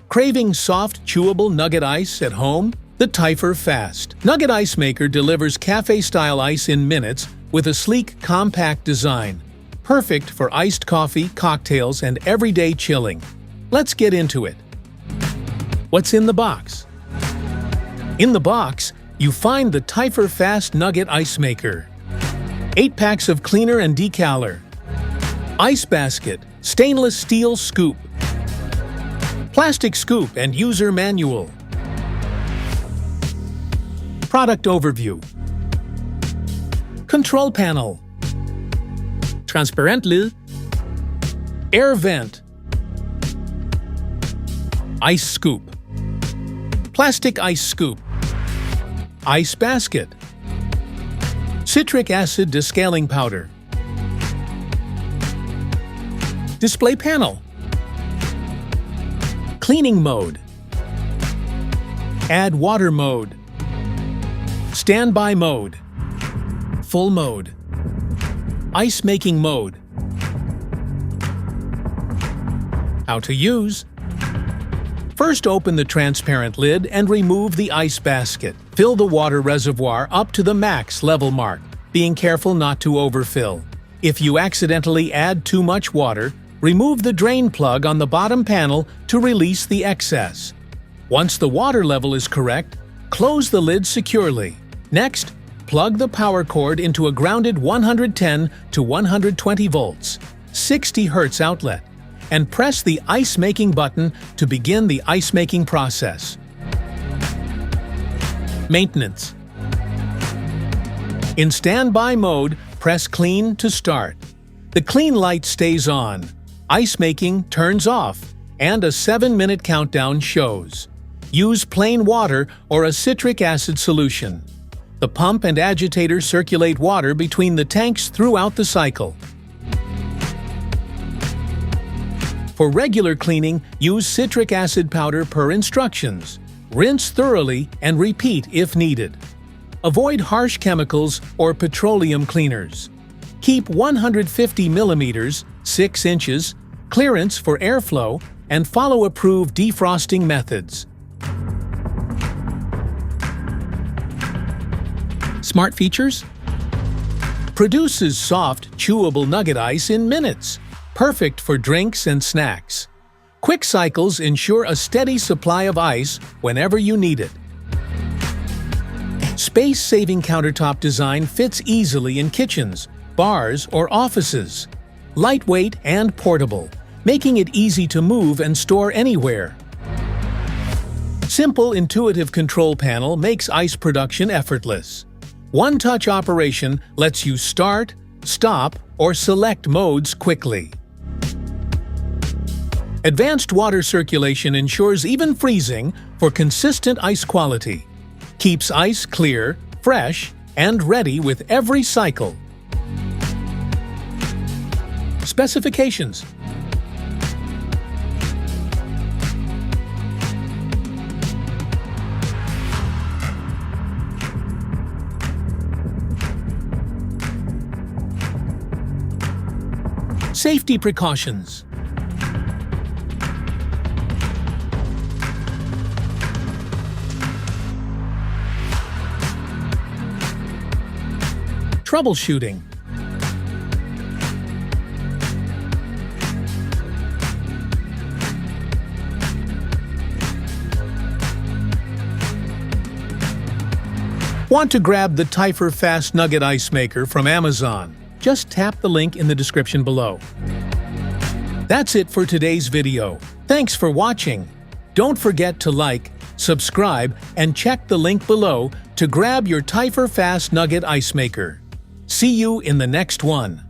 Craving soft, chewable nugget ice at home? The Typhur Fast Nugget Ice Maker delivers cafe-style ice in minutes with a sleek, compact design. Perfect for iced coffee, cocktails, and everyday chilling. Let's get into it. What's in the box? In the box, you find the Typhur Fast Nugget Ice Maker. 8 packs of cleaner and decaler. Ice basket, stainless steel scoop. Plastic scoop and user manual. Product overview. Control panel. Transparent lid. Air vent. Ice scoop. Plastic ice scoop. Ice basket. Citric acid descaling powder. Display panel. Cleaning mode. Add water mode. Standby mode. Full mode. Ice making mode. How to use. First, open the transparent lid and remove the ice basket. Fill the water reservoir up to the max level mark, being careful not to overfill. If you accidentally add too much water, remove the drain plug on the bottom panel to release the excess. Once the water level is correct, close the lid securely. Next, plug the power cord into a grounded 110 to 120 volts, 60 Hz outlet, and press the ice-making button to begin the ice-making process. Maintenance. In standby mode, press Clean to start. The clean light stays on, ice making turns off, and a 7-minute countdown shows. Use plain water or a citric acid solution. The pump and agitator circulate water between the tanks throughout the cycle. For regular cleaning, use citric acid powder per instructions. Rinse thoroughly and repeat if needed. Avoid harsh chemicals or petroleum cleaners. Keep 150 mm, 6 inches, clearance for airflow, and follow approved defrosting methods. Smart features? Produces soft, chewable nugget ice in minutes. Perfect for drinks and snacks. Quick cycles ensure a steady supply of ice whenever you need it. Space-saving countertop design fits easily in kitchens, bars, or offices. Lightweight and portable, making it easy to move and store anywhere. Simple, intuitive control panel makes ice production effortless. One-touch operation lets you start, stop, or select modes quickly. Advanced water circulation ensures even freezing for consistent ice quality. Keeps ice clear, fresh, and ready with every cycle. Specifications. Safety precautions. Troubleshooting. Want to grab the Typhur Fast Nugget Ice Maker from Amazon? Just tap the link in the description below. That's it for today's video. Thanks for watching. Don't forget to like, subscribe, and check the link below to grab your Typhur Fast Nugget Ice Maker. See you in the next one.